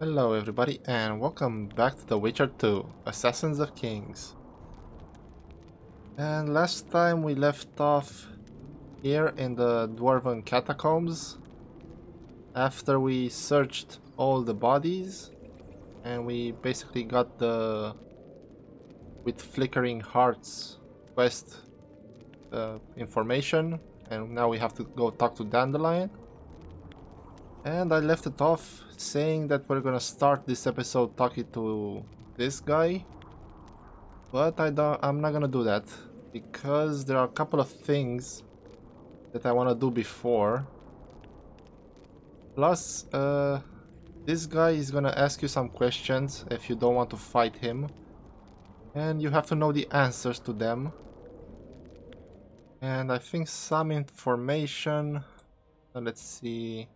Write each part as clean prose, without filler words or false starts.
Hello everybody and welcome back to The Witcher 2, Assassins of Kings. And last time we left off here in the Dwarven Catacombs after we searched all the bodies and we basically got the with flickering hearts quest information, and now we have to go talk to Dandelion. And I left it off saying that we're gonna start this episode talking to this guy. But I'm not gonna do that because there are a couple of things that I want to do before. Plus, this guy is gonna ask you some questions if you don't want to fight him, and you have to know the answers to them. And I think some information. Let's see.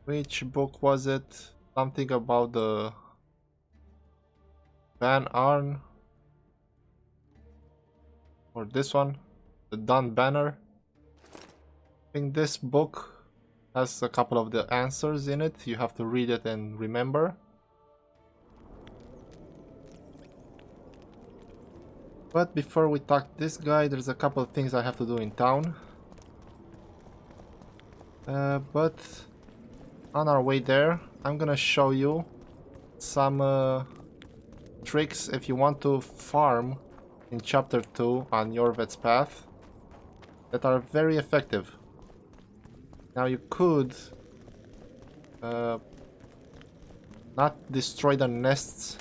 Which book was it? Something about the Van Arn. Or this one, the Dun Banner. I think this book has a couple of the answers in it. You have to read it and remember. But before we talk to this guy, there's a couple of things I have to do in town. But on our way there, I'm gonna show you some tricks if you want to farm in chapter 2 on Yorvet's path that are very effective. Now you could not destroy the nests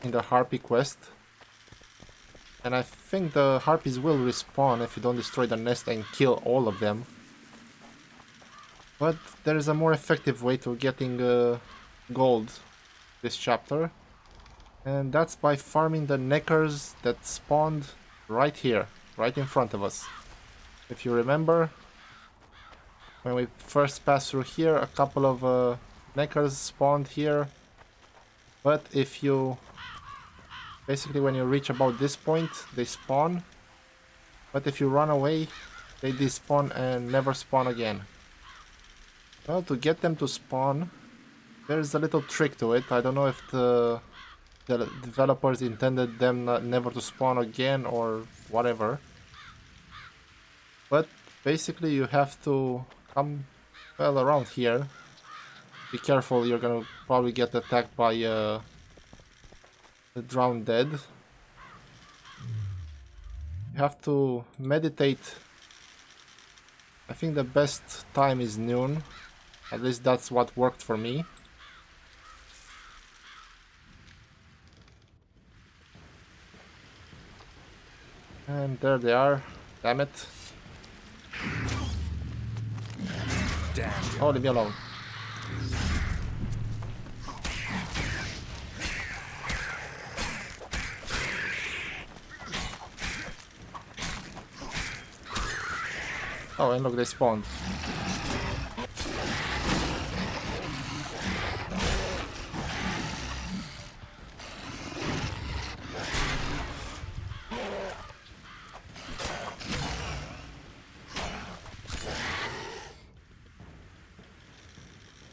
in the Harpy quest, and I think the Harpies will respawn if you don't destroy the nest and kill all of them. But there is a more effective way to getting gold this chapter, and that's by farming the neckers that spawned right here, right in front of us. If you remember, when we first passed through here, a couple of neckers spawned here. But if you... basically when you reach about this point, they spawn. But if you run away, they despawn and never spawn again. Well, to get them to spawn, there's a little trick to it. I don't know if the developers intended them never to spawn again or whatever. But basically you have to come, well, around here. Be careful, you're gonna probably get attacked by the drowned dead. You have to meditate. I think the best time is noon. At least that's what worked for me. And there they are. Damn it. Damn. Oh, leave me alone. Oh, and look, they spawned.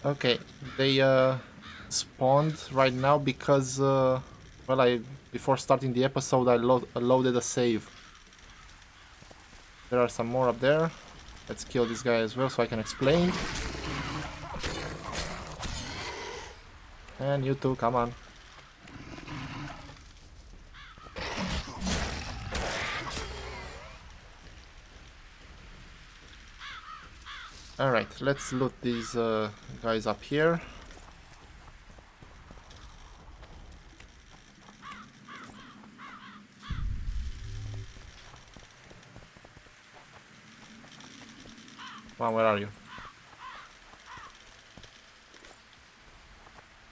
Okay, they spawned right now because well, before starting the episode I loaded a save. There are some more up there. Let's kill this guy as well so I can explain. And you too, come on. Alright, let's loot these guys up here. Come on, where are you?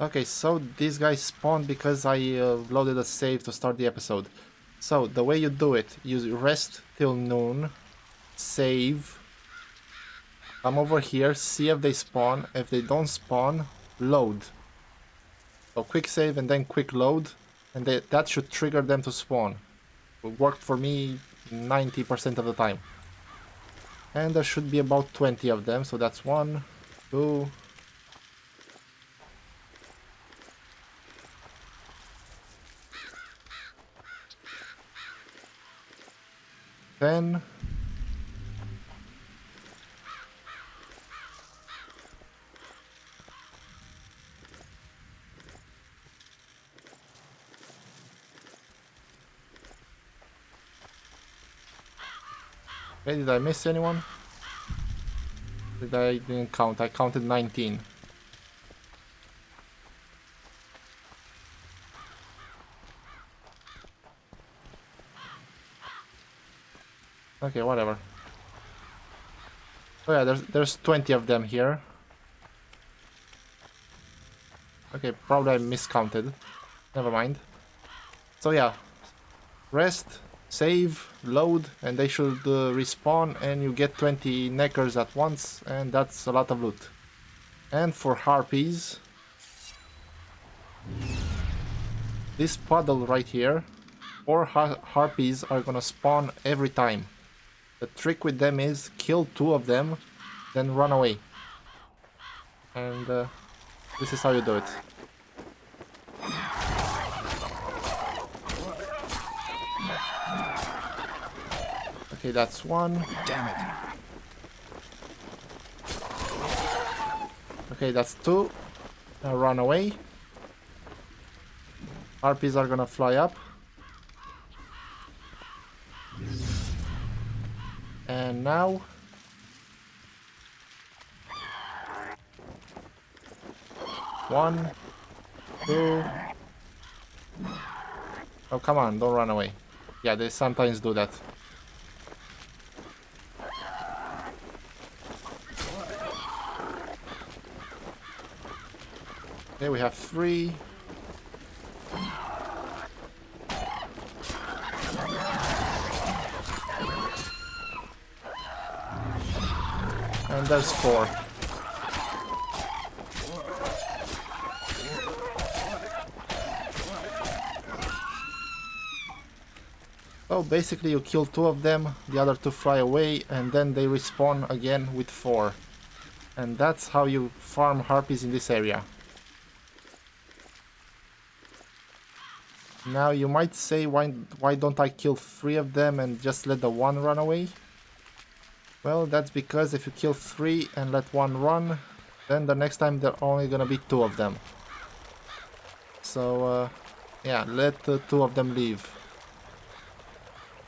Okay, so these guys spawned because I loaded a save to start the episode. So, the way you do it, you rest till noon, save, come over here, see if they spawn. If they don't spawn, load. So quick save and then quick load, and that should trigger them to spawn. It worked for me 90% of the time. And there should be about 20 of them, so that's 1, 2, 10. Okay, did I miss anyone? I didn't count. I counted 19. Okay, whatever. Oh yeah, there's 20 of them here. Okay, probably I miscounted. Never mind. So yeah, rest, save, load, and they should respawn, and you get 20 neckers at once, and that's a lot of loot. And for harpies, this puddle right here, 4 harpies are gonna spawn every time. The trick with them is kill 2 of them, then run away. And this is how you do it. Okay, that's 1. Damn it. Okay, that's 2. Now run away. Harpies are gonna fly up. And now... 1, 2... Oh, come on, don't run away. Yeah, they sometimes do that. Okay, we have 3. And there's 4. So basically you kill 2 of them, the other 2 fly away, and then they respawn again with 4. And that's how you farm harpies in this area. Now you might say, why don't I kill 3 of them and just let the 1 run away? Well, that's because if you kill 3 and let 1 run, then the next time there are only gonna be 2 of them. So yeah, let 2 of them leave.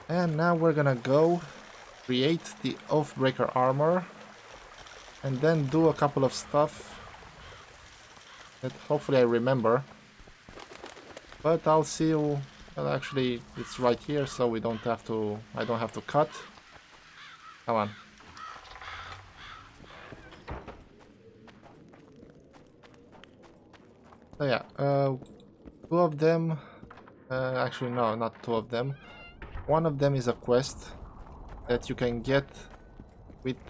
And now we're gonna go create the Oathbreaker armor and then do a couple of stuff that hopefully I remember. But I'll see you... Well, actually, it's right here, so we don't have to... I don't have to cut. Come on. So yeah, 2 of them... actually, no, not 2 of them. 1 of them is a quest that you can get with...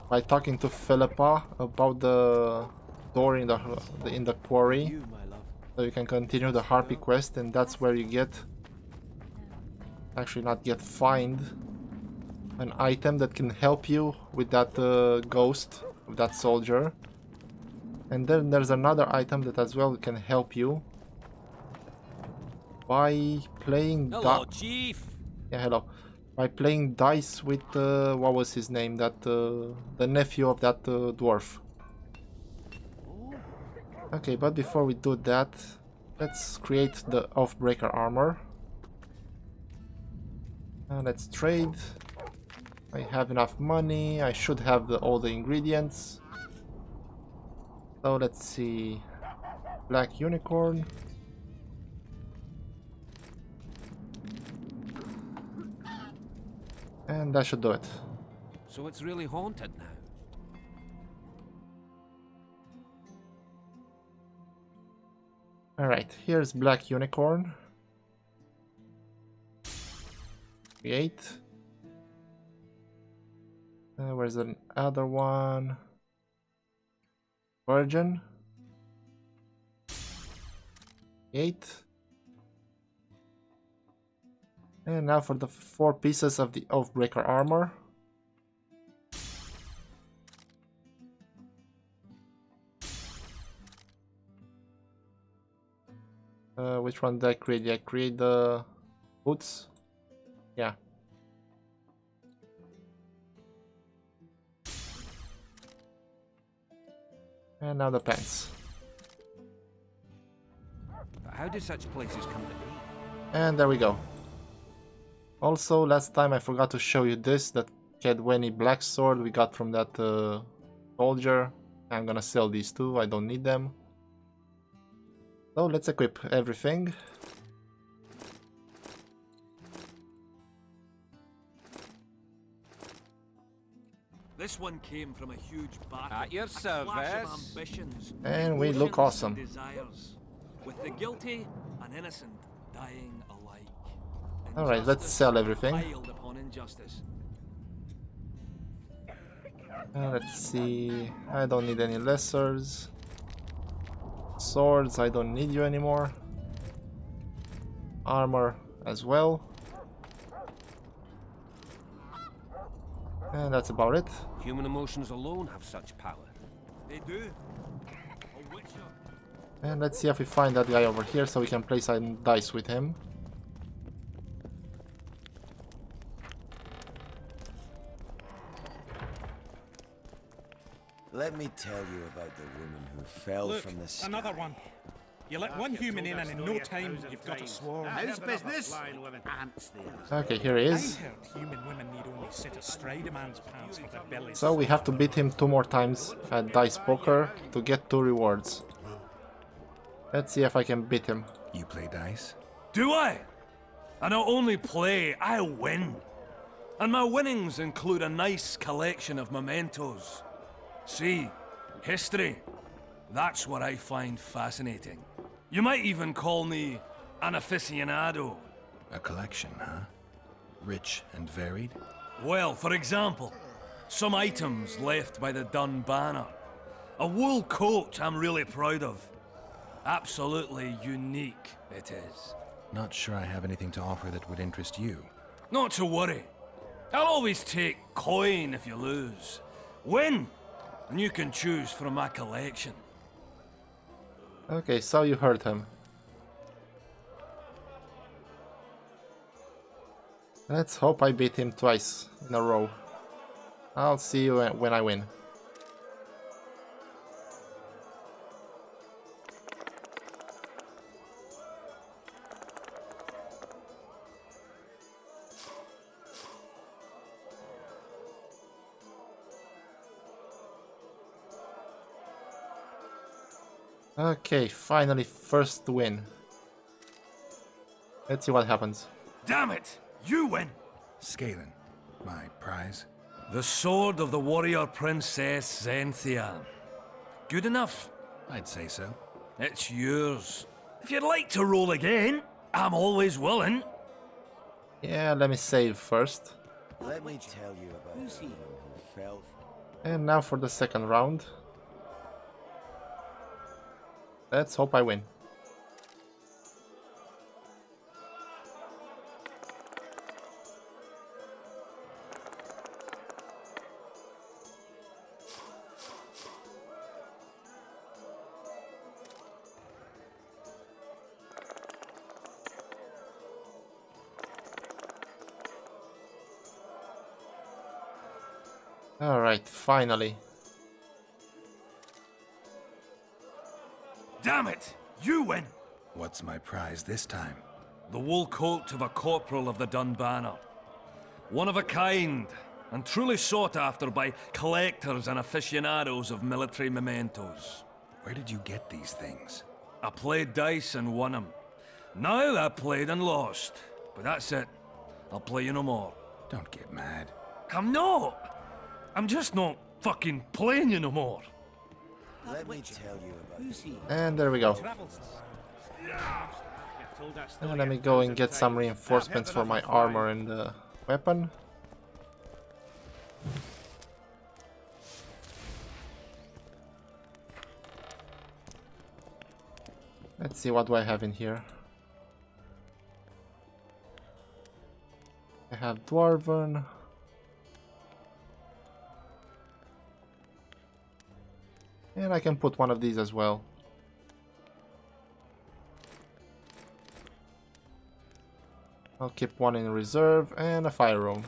by talking to Philippa about the door in the quarry. So you can continue the harpy quest, and that's where you get... Actually, not get, find an item that can help you with that ghost, with that soldier. And then there's another item that as well can help you by playing... Hello, Chief. Yeah, hello. By playing dice with, what was his name? That, the nephew of that dwarf. Okay, but before we do that, let's create the Oathbreaker armor. Let's trade. I have enough money. I should have all the ingredients. So let's see. Black unicorn. And that should do it. So it's really haunted now. Alright, here's black unicorn. Create. Where's the other one? Virgin. Create. And now for the 4 pieces of the Oathbreaker armor. Which one did I create? I create the Boots. Yeah. And now the pants. But how do such places come to be? And there we go. Also, last time I forgot to show you this, that Kedweni black sword we got from that soldier. I'm gonna sell these two, I don't need them. So let's equip everything. This one came from a huge battle. At your a clash of service. ambitions, And we look emotions awesome. and desires, with the guilty and innocent dying alike. Alright, let's Injustice sell everything. piled upon injustice. Let's see. I don't need any lessers. Swords, I don't need you anymore. Armor as well. And that's about it. Human emotions alone have such power. They do. A witcher. And let's see if we find that guy over here so we can play some dice with him. Let me tell you about the woman who fell Look, from the sky. another one. You let one human in and in no time you've got a swarm. How's business? Ants there. Okay, here he I is. heard human women need only sit astride a man's pants for their bellies. So we have to beat him 2 more times at dice poker to get 2 rewards. Let's see if I can beat him. You play dice? Do I? I not only play, I win. And my winnings include a nice collection of mementos. See, history. That's what I find fascinating. You might even call me an aficionado. A collection, huh? Rich and varied? Well, for example, some items left by the Dun Banner. A wool coat I'm really proud of. Absolutely unique, it is. Not sure I have anything to offer that would interest you. Not to worry. I'll always take coin if you lose. Win, and you can choose from my collection. Okay, so you heard him. Let's hope I beat him twice in a row. I'll see you when I win. Okay, finally, first win. Let's see what happens. Damn it! You win! Scalen, my prize. The sword of the warrior princess Zenthia. Good enough. I'd say so. It's yours. If you'd like to roll again, I'm always willing. Yeah, let me save first. Let me tell you about the woman who fell. And now for the second round. Let's hope I win. All right, finally. Damn it! You win! What's my prize this time? The wool coat of a corporal of the Dun Banner. One of a kind, and truly sought after by collectors and aficionados of military mementos. Where did you get these things? I played dice and won them. Now I played and lost. But that's it. I'll play you no more. Don't get mad. I'm not! I'm just not fucking playing you no more. Let me tell you about And there we go. And let me go and get some reinforcements for my armor and weapon. Let's see, what do I have in here? I have Dwarven. And I can put one of these as well. I'll keep one in reserve and a fire room.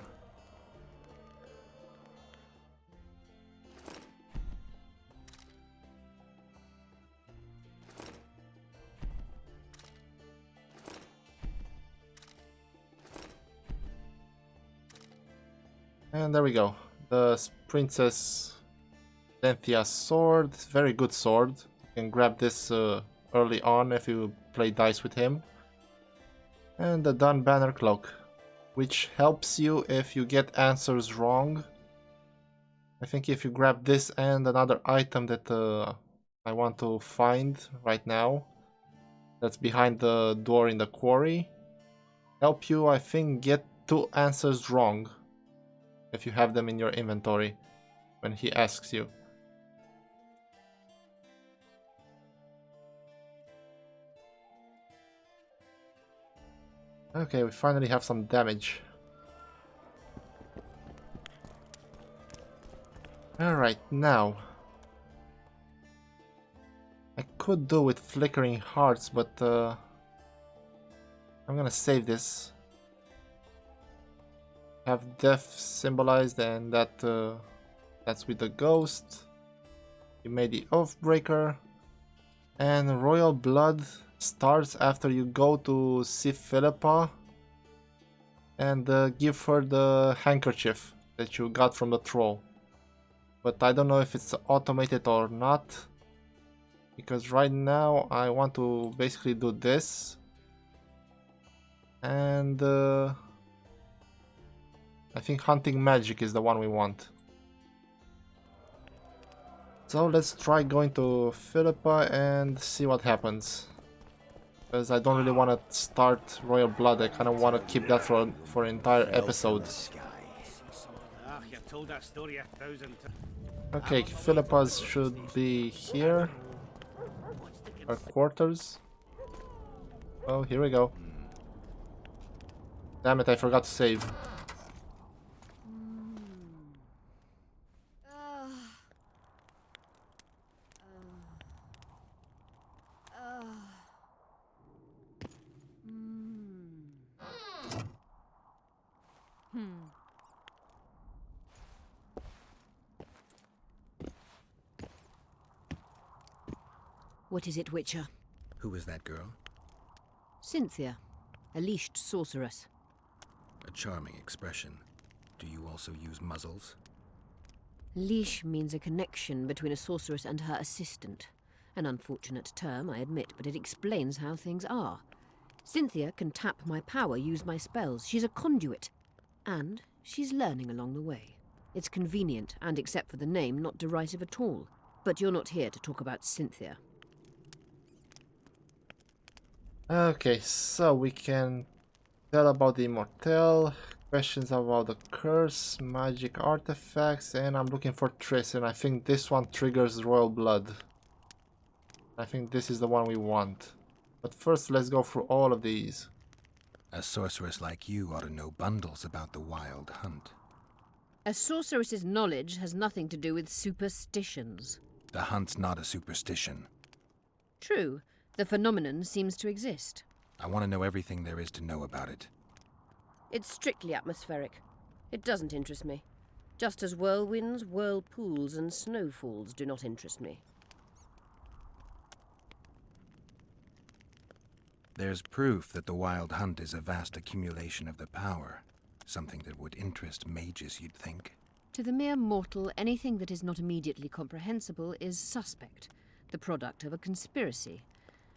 And there we go. The Princess Cynthia's sword. Very good sword. You can grab this early on if you play dice with him. And the Dun Banner Cloak, which helps you if you get answers wrong. I think if you grab this and another item that I want to find right now, that's behind the door in the quarry, help you, I think, get 2 answers wrong if you have them in your inventory when he asks you. Okay, we finally have some damage. Alright, now I could do with flickering hearts, but I'm gonna save this. Have death symbolized, and that's with the ghost. You made the Oathbreaker, and royal blood starts after you go to see Philippa and give her the handkerchief that you got from the troll. But I don't know if it's automated or not, because right now I want to basically do this, and I think hunting magic is the one we want. So let's try going to Philippa and see what happens. Because I don't really want to start Royal Blood, I kind of want to keep that for an entire episode. Ah, you've told that story 1,000 times. Okay, Philippa's should be here. Our quarters. Oh, here we go. Damn it, I forgot to save. What is it, Witcher? Who is that girl? Cynthia, a leashed sorceress. A charming expression. Do you also use muzzles? Leash means a connection between a sorceress and her assistant. An unfortunate term, I admit, but it explains how things are. Cynthia can tap my power, use my spells. She's a conduit. And she's learning along the way. It's convenient, and except for the name, not derisive at all. But you're not here to talk about Cynthia. Okay, so we can tell about the Immortelle, questions about the curse, magic artifacts, and I'm looking for Triss, and I think this one triggers royal blood. I think this is the one we want. But first, let's go through all of these. A sorceress like you ought to know bundles about the wild hunt. A sorceress's knowledge has nothing to do with superstitions. The hunt's not a superstition. True. The phenomenon seems to exist. I want to know everything there is to know about it. It's strictly atmospheric. It doesn't interest me. Just as whirlwinds, whirlpools, and snowfalls do not interest me. There's proof that the wild hunt is a vast accumulation of the power. Something that would interest mages, you'd think. To the mere mortal, anything that is not immediately comprehensible is suspect. The product of a conspiracy.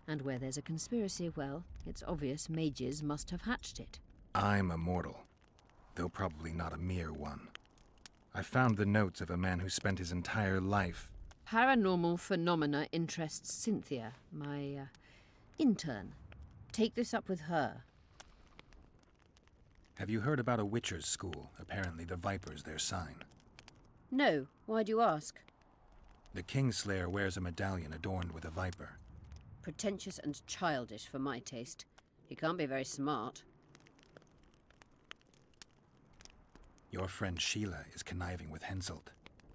And where there's a conspiracy, well, it's obvious mages must have hatched it. I'm a mortal, though probably not a mere one. I found the notes of a man who spent his entire life... Paranormal phenomena interests Cynthia, my intern. Take this up with her. Have you heard about a witcher's school? Apparently the Viper's their sign. No. Why do you ask? The Kingslayer wears a medallion adorned with a viper. Pretentious and childish for my taste. He can't be very smart. Your friend Sheila is conniving with Henselt.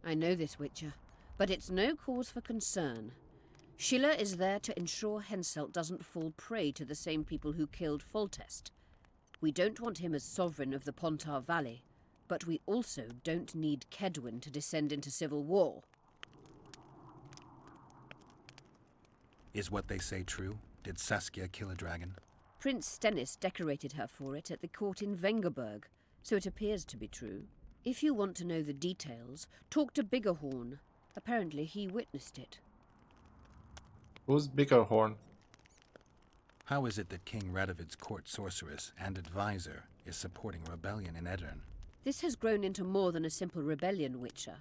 I know this, Witcher, but it's no cause for concern. Sheila is there to ensure Henselt doesn't fall prey to the same people who killed Foltest. We don't want him as sovereign of the Pontar Valley, but we also don't need Kedwin to descend into civil war. Is what they say true? Did Saskia kill a dragon? Prince Stennis decorated her for it at the court in Vengerberg, so it appears to be true. If you want to know the details, talk to Biggerhorn. Apparently he witnessed it. Who's Biggerhorn? How is it that King Radovid's court sorceress and advisor is supporting a rebellion in Edirn? This has grown into more than a simple rebellion, Witcher.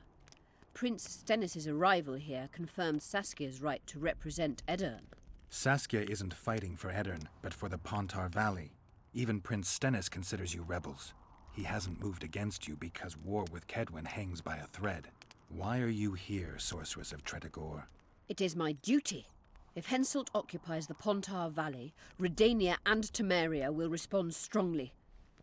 Prince Stennis' arrival here confirmed Saskia's right to represent Edirn. Saskia isn't fighting for Edirn, but for the Pontar Valley. Even Prince Stennis considers you rebels. He hasn't moved against you because war with Kedwin hangs by a thread. Why are you here, Sorceress of Tretogor? It is my duty. If Henselt occupies the Pontar Valley, Redania and Temeria will respond strongly.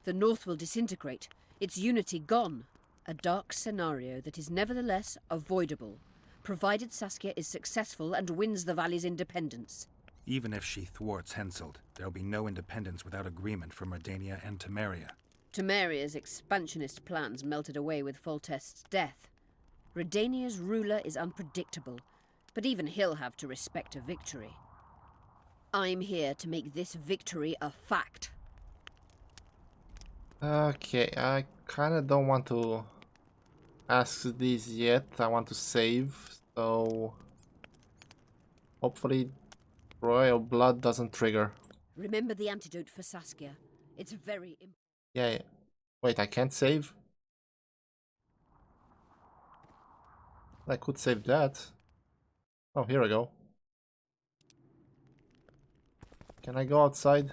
The North will disintegrate, its unity gone. A dark scenario that is nevertheless avoidable, provided Saskia is successful and wins the Valley's independence. Even if she thwarts Henselt, there'll be no independence without agreement from Redania and Temeria. Temeria's expansionist plans melted away with Foltest's death. Redania's ruler is unpredictable, but even he'll have to respect a victory. I'm here to make this victory a fact. Okay, I kinda don't want to ask these yet. I want to save, so hopefully royal blood doesn't trigger. Remember the antidote for Saskia. It's very important. Yeah. Wait, I can't save? I could save that. Oh, here we go. Can I go outside?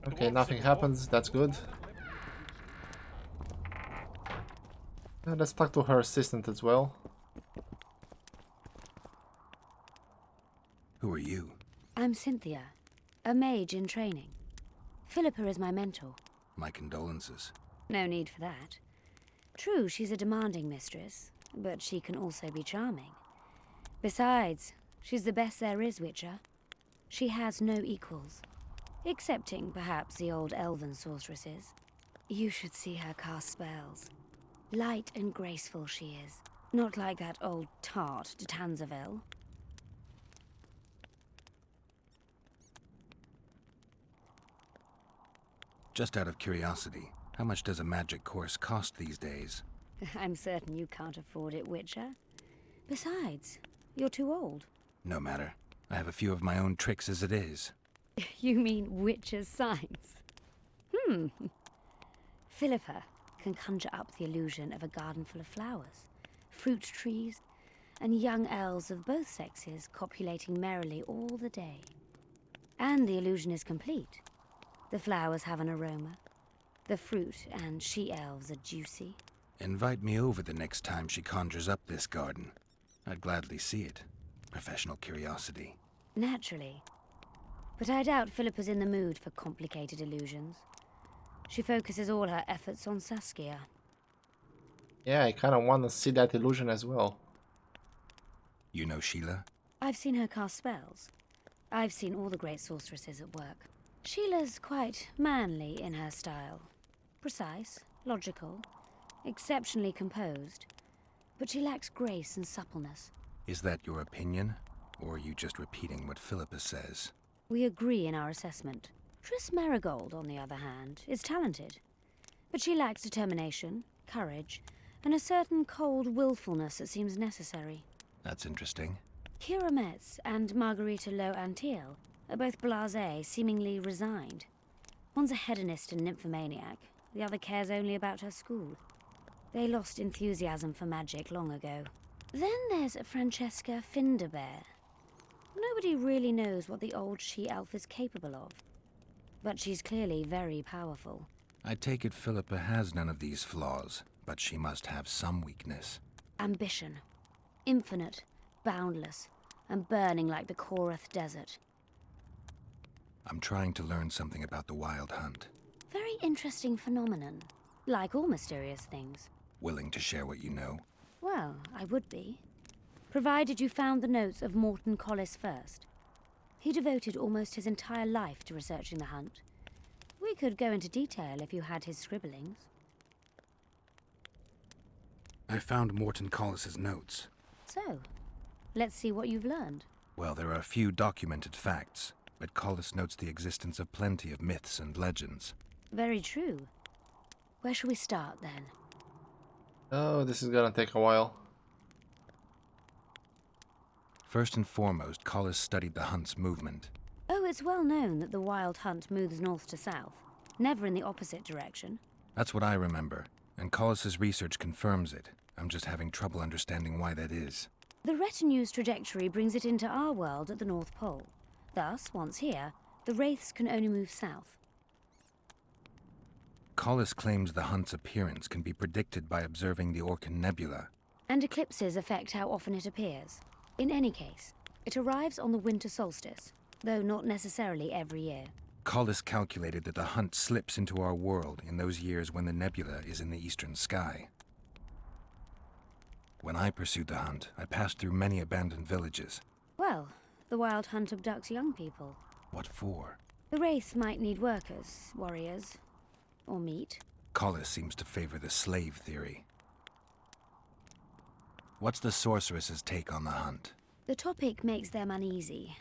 Okay, nothing happens. That's good. Let's talk to her assistant as well. Who are you? I'm Cynthia, a mage in training. Philippa is my mentor. My condolences. No need for that. True, she's a demanding mistress, but she can also be charming. Besides, she's the best there is, Witcher. She has no equals. Excepting, perhaps, the old elven sorceresses. You should see her cast spells. Light and graceful she is. Not like that old tart de Tanzaville. Just out of curiosity, how much does a magic course cost these days? I'm certain you can't afford it, Witcher. Besides, you're too old. No matter. I have a few of my own tricks as it is. You mean Witcher's signs? Philippa can conjure up the illusion of a garden full of flowers, fruit trees, and young elves of both sexes copulating merrily all the day. And the illusion is complete. The flowers have an aroma. The fruit and she-elves are juicy. Invite me over the next time she conjures up this garden. I'd gladly see it. Professional curiosity. Naturally. But I doubt Philippa's in the mood for complicated illusions. She focuses all her efforts on Saskia. Yeah, I kind of want to see that illusion as well. You know Sheila? I've seen her cast spells. I've seen all the great sorceresses at work. Sheila's quite manly in her style. Precise, logical, exceptionally composed. But she lacks grace and suppleness. Is that your opinion? Or are you just repeating what Philippa says? We agree in our assessment. Triss Marigold, on the other hand, is talented. But she lacks determination, courage, and a certain cold willfulness that seems necessary. That's interesting. Kira Metz and Margarita Lo Antiel are both blasé, seemingly resigned. One's a hedonist and nymphomaniac, the other cares only about her school. They lost enthusiasm for magic long ago. Then there's Francesca Finderbear. Nobody really knows what the old she-elf is capable of. But she's clearly very powerful. I take it Philippa has none of these flaws, but she must have some weakness. Ambition. Infinite, boundless, and burning like the Korath Desert. I'm trying to learn something about the Wild Hunt. Very interesting phenomenon. Like all mysterious things. Willing to share what you know? Well, I would be. Provided you found the notes of Morton Collis first. He devoted almost his entire life to researching the hunt. We could go into detail if you had his scribblings. I found Morton Collis's notes. So, let's see what you've learned. Well, there are a few documented facts, but Collis notes the existence of plenty of myths and legends. Very true. Where shall we start, then? Oh, this is gonna take a while. First and foremost, Collis studied the hunt's movement. Oh, it's well known that the wild hunt moves north to south, never in the opposite direction. That's what I remember, and Collis's research confirms it. I'm just having trouble understanding why that is. The retinue's trajectory brings it into our world at the North Pole. Thus, once here, the wraiths can only move south. Collis claims the hunt's appearance can be predicted by observing the Orcan Nebula. And eclipses affect how often it appears. In any case, it arrives on the winter solstice, though not necessarily every year. Collis calculated that the hunt slips into our world in those years when the nebula is in the eastern sky. When I pursued the hunt, I passed through many abandoned villages. Well, the wild hunt abducts young people. What for? The wraiths might need workers, warriors, or meat. Collis seems to favor the slave theory. What's the sorceress's take on the hunt? The topic makes them uneasy.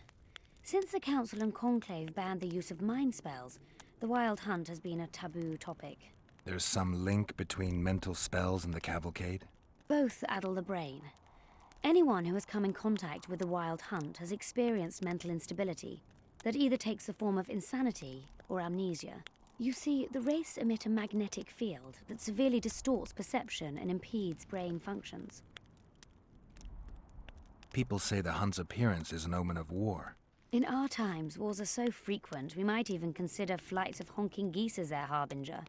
Since the Council and Conclave banned the use of mind spells, the wild hunt has been a taboo topic. There's some link between mental spells and the cavalcade? Both addle the brain. Anyone who has come in contact with the wild hunt has experienced mental instability that either takes the form of insanity or amnesia. You see, the wraiths emit a magnetic field that severely distorts perception and impedes brain functions. People say the hunt's appearance is an omen of war. In our times, wars are so frequent, we might even consider flights of honking geese as their harbinger.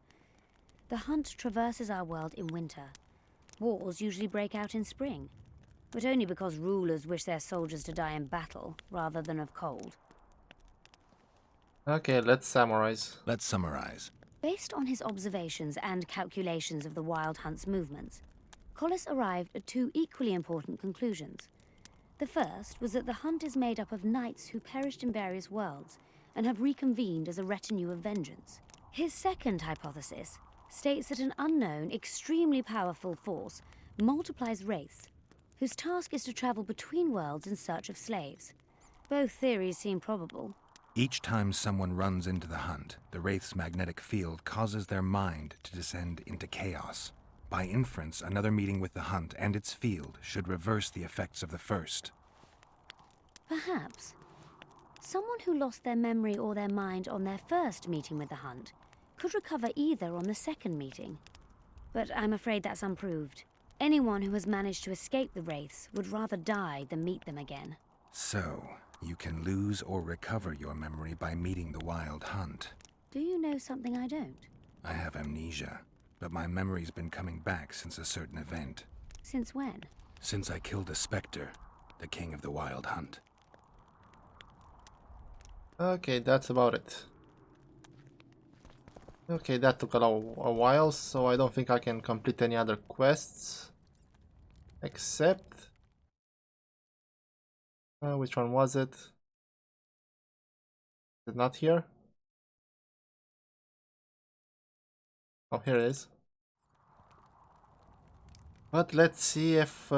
The hunt traverses our world in winter. Wars usually break out in spring, but only because rulers wish their soldiers to die in battle rather than of cold. Okay, let's summarize. Let's summarize. Based on his observations and calculations of the wild hunt's movements, Collis arrived at two equally important conclusions. The first was that the hunt is made up of knights who perished in various worlds and have reconvened as a retinue of vengeance. His second hypothesis states that an unknown, extremely powerful force multiplies wraiths, whose task is to travel between worlds in search of slaves. Both theories seem probable. Each time someone runs into the hunt, the wraith's magnetic field causes their mind to descend into chaos. By inference, another meeting with the hunt and its field should reverse the effects of the first. Perhaps. Someone who lost their memory or their mind on their first meeting with the hunt could recover either on the second meeting. But I'm afraid that's unproved. Anyone who has managed to escape the wraiths would rather die than meet them again. So, you can lose or recover your memory by meeting the wild hunt. Do you know something I don't? I have amnesia, but my memory's been coming back since a certain event. Since when? Since I killed a specter, the king of the wild hunt. Okay, that's about it. Okay, that took a while, so I don't think I can complete any other quests. Except... which one was it? Is it not here? Oh, here it is. But let's see if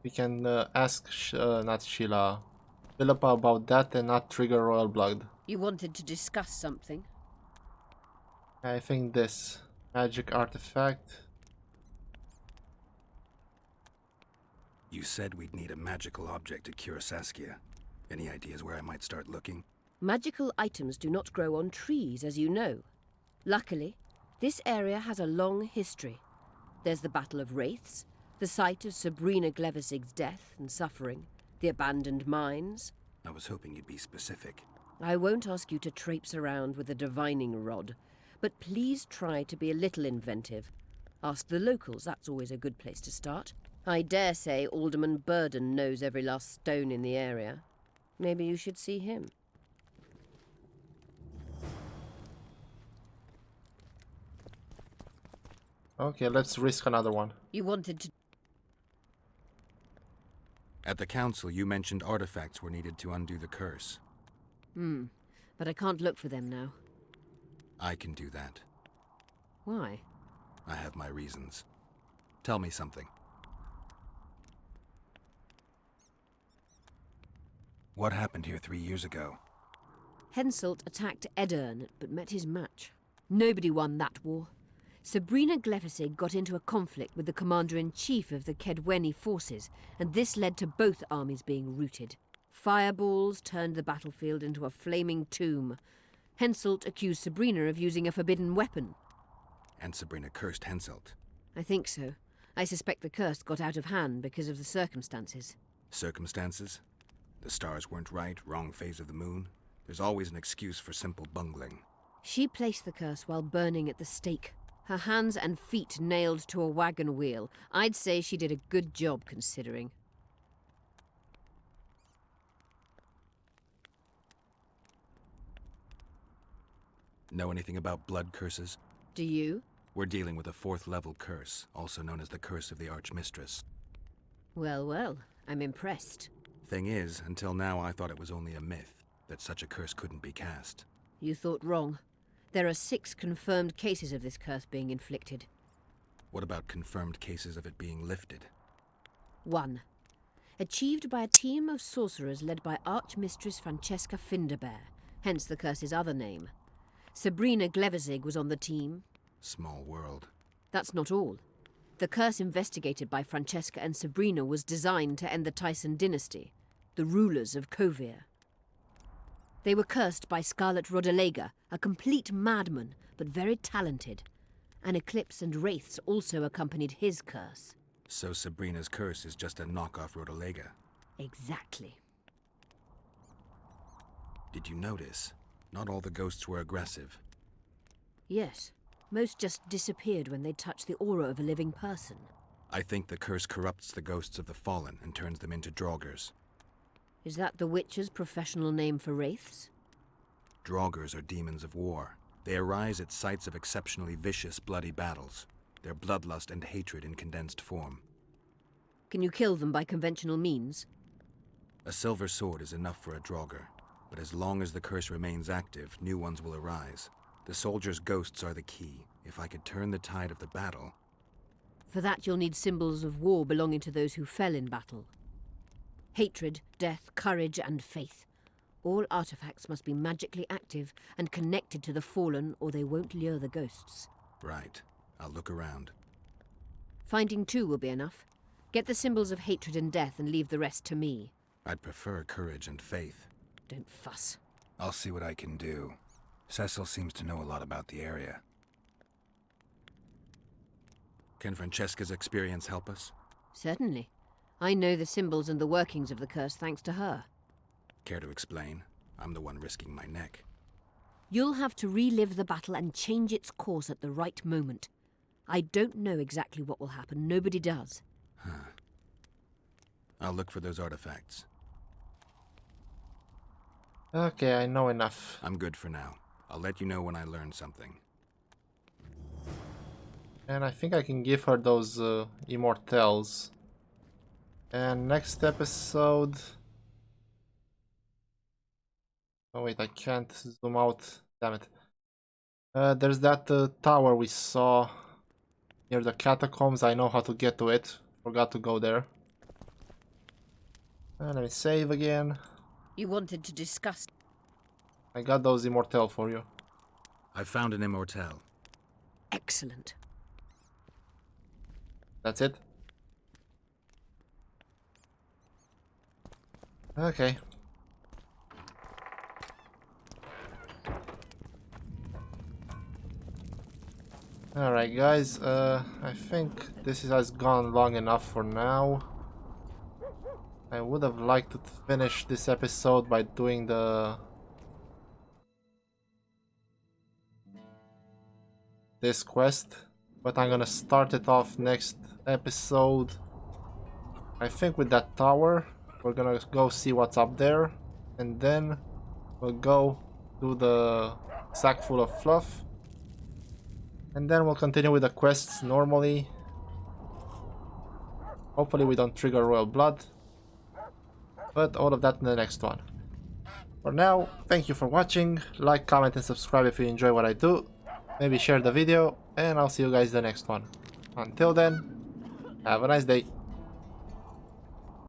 we can ask not Sheila, Philippa about that and not trigger royal blood. You wanted to discuss something? I think this magic artifact. You said we'd need a magical object to cure Saskia. Any ideas where I might start looking? Magical items do not grow on trees, as you know. Luckily, this area has a long history. There's the Battle of Wraiths, the site of Sabrina Glevisig's death and suffering, the abandoned mines. I was hoping you'd be specific. I won't ask you to traipse around with a divining rod, but please try to be a little inventive. Ask the locals, that's always a good place to start. I dare say Alderman Burden knows every last stone in the area. Maybe you should see him. Okay, let's risk another one. You wanted to... At the council, you mentioned artifacts were needed to undo the curse. But I can't look for them now. I can do that. Why? I have my reasons. Tell me something. What happened here 3 years ago? Henselt attacked Edirn, but met his match. Nobody won that war. Sabrina Glefisig got into a conflict with the commander-in-chief of the Kedweni forces, and this led to both armies being routed. Fireballs turned the battlefield into a flaming tomb. Henselt accused Sabrina of using a forbidden weapon. And Sabrina cursed Henselt. I think so. I suspect the curse got out of hand because of the circumstances. Circumstances? The stars weren't right, wrong phase of the moon. There's always an excuse for simple bungling. She placed the curse while burning at the stake. Her hands and feet nailed to a wagon wheel. I'd say she did a good job, considering. Know anything about blood curses? Do you? We're dealing with a 4th-level curse, also known as the Curse of the Archmistress. Well, well, I'm impressed. Thing is, until now I thought it was only a myth, that such a curse couldn't be cast. You thought wrong. There are 6 confirmed cases of this curse being inflicted. What about confirmed cases of it being lifted? 1. Achieved by a team of sorcerers led by Archmistress Francesca Finderbear, hence the curse's other name. Sabrina Glevizig was on the team. Small world. That's not all. The curse investigated by Francesca and Sabrina was designed to end the Tyson dynasty, the rulers of Kovir. They were cursed by Scarlet Rodalega, a complete madman, but very talented. An eclipse and wraiths also accompanied his curse. So Sabrina's curse is just a knockoff Rodalega. Exactly. Did you notice? Not all the ghosts were aggressive. Yes. Most just disappeared when they touched the aura of a living person. I think the curse corrupts the ghosts of the fallen and turns them into draugrs. Is that the Witcher's professional name for wraiths? Draugrs are demons of war. They arise at sites of exceptionally vicious, bloody battles. Their bloodlust and hatred in condensed form. Can you kill them by conventional means? A silver sword is enough for a draugr, but as long as the curse remains active, new ones will arise. The soldiers' ghosts are the key. If I could turn the tide of the battle... For that you'll need symbols of war belonging to those who fell in battle. Hatred, death, courage, and faith. All artifacts must be magically active and connected to the fallen, or they won't lure the ghosts. Right. I'll look around. Finding 2 will be enough. Get the symbols of hatred and death and leave the rest to me. I'd prefer courage and faith. Don't fuss. I'll see what I can do. Cecil seems to know a lot about the area. Can Francesca's experience help us? Certainly. I know the symbols and the workings of the curse thanks to her. Care to explain? I'm the one risking my neck. You'll have to relive the battle and change its course at the right moment. I don't know exactly what will happen. Nobody does. Huh. I'll look for those artifacts. Okay, I know enough. I'm good for now. I'll let you know when I learn something. And I think I can give her those immortelles. And next episode... Oh wait, I can't zoom out. Damn it. There's that tower we saw near the catacombs. I know how to get to it. Forgot to go there. Let me save again. You wanted to discuss... I got those immortelles for you. I found an immortelle. Excellent. That's it? Okay. Alright guys, I think this has gone long enough for now. I would have liked to finish this episode by doing this quest, but I'm gonna start it off next episode. I think with that tower, we're gonna go see what's up there, and then we'll go do the sack full of fluff, and then we'll continue with the quests normally. Hopefully we don't trigger royal blood. But all of that in the next one. For now, thank you for watching. Like, comment and subscribe if you enjoy what I do. Maybe share the video, and I'll see you guys in the next one. Until then, have a nice day.